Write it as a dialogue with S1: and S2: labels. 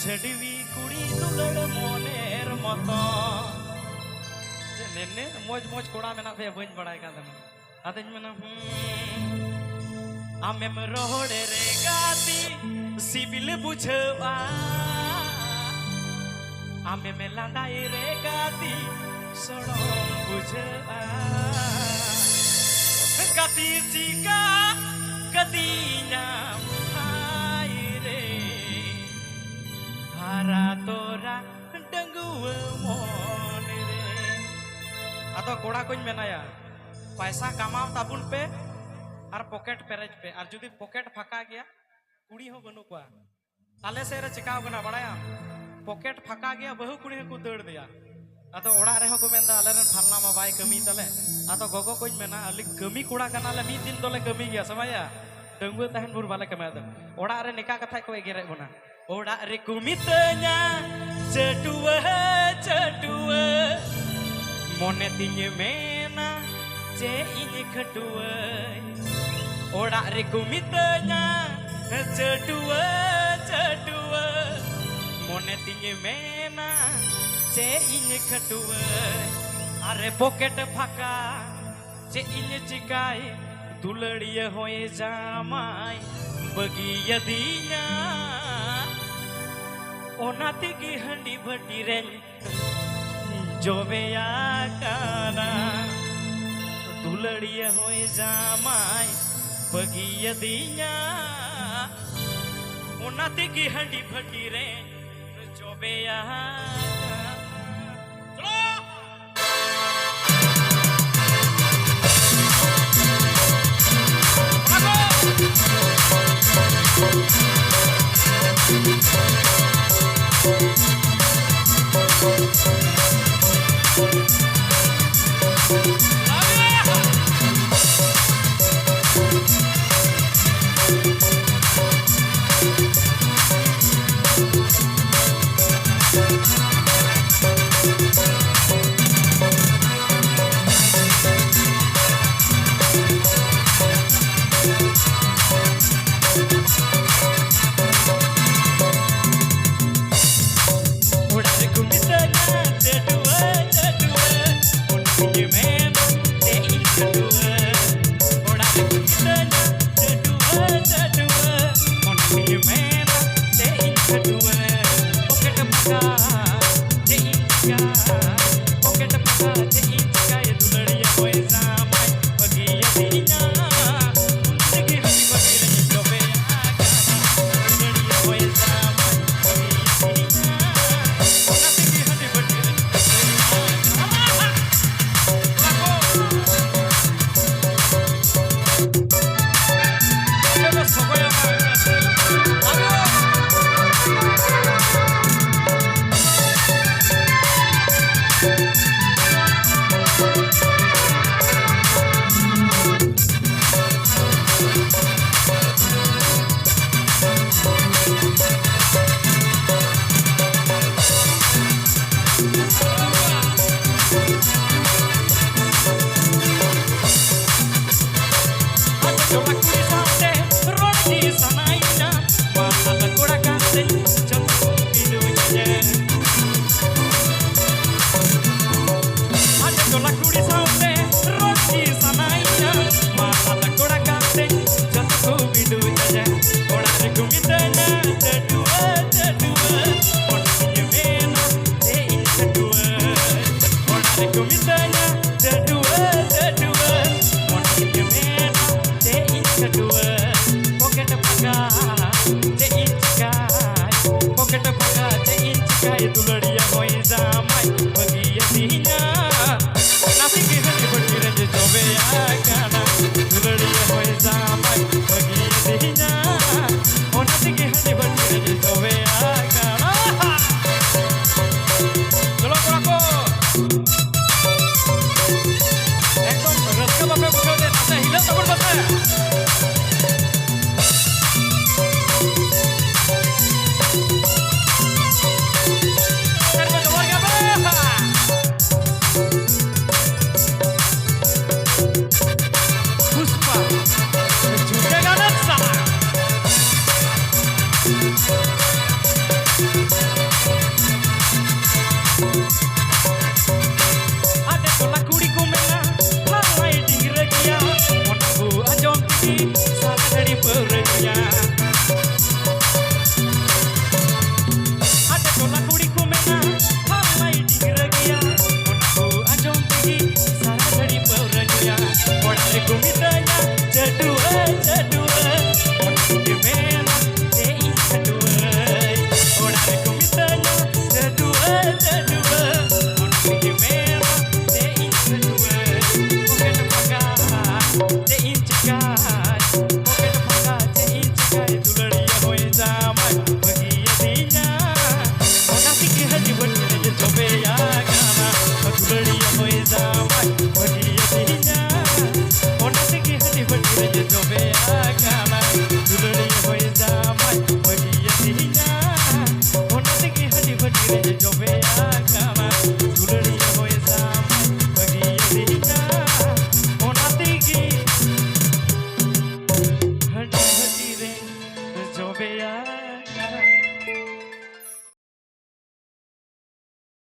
S1: छड़वी कुड़ी दुलड़ मोनेर मतो नेने मोज मोज कोड़ा मेना पे बन बड़ाय का दम आदन मेना आमेम रोड़े रे गाती सिबिल बुझवा आमेम लांदाई रे गाती सड़म बुझवा गाती चिका कदीना हरा तोरा डंगुआ मोन रे आतो कोड़ा कोई मेनाया पैसा कमाओ ताबुन पे और पॉकेट पेरेज पे और जुदी पॉकेट फाका गया कुड़ी हो बनु को ताले से रे चिकाव गना बड़ाया पॉकेट फाका गया बहु कुड़ी को दौड़ दिया आतो ओड़ा रे हो को मेंदा आले रे फालना मा बाय कमी तले आतो गोगो कोई मेना अली कमी कोड़ा कना ले मी दिन तोले कमी गया समया डंगुआ तहन बुर बाले कमा दे ओड़ा रे निका कथा को एगेरे बना ओड़ा रे कुमितnya cetua cetua mone tinye mena ce ini kedua oड़ा रे कुमितnya cetua cetua mone tinye mena ce ini kedua are pocket फाका ce ini cikai दुलड़िया होए जामाई बगी यदिया ओनाती की हंडी भटी रे जोवेया काना दुलड़िया होए जामाई बगी यदिया ओनाती की हंडी भटी रे जोवेया दुलड़िया होई जामाई बगी यदिया नासी की हंडी भटी रे जोवे आकाना दुलड़िया होई जामाई बगी यदिया ओ नासी की हंडी भटी रे जोवे आकाना चलो कोड़ा को एकदम रस्का बापे बुझो दे नासे हिला तबड़ बता
S2: Jovea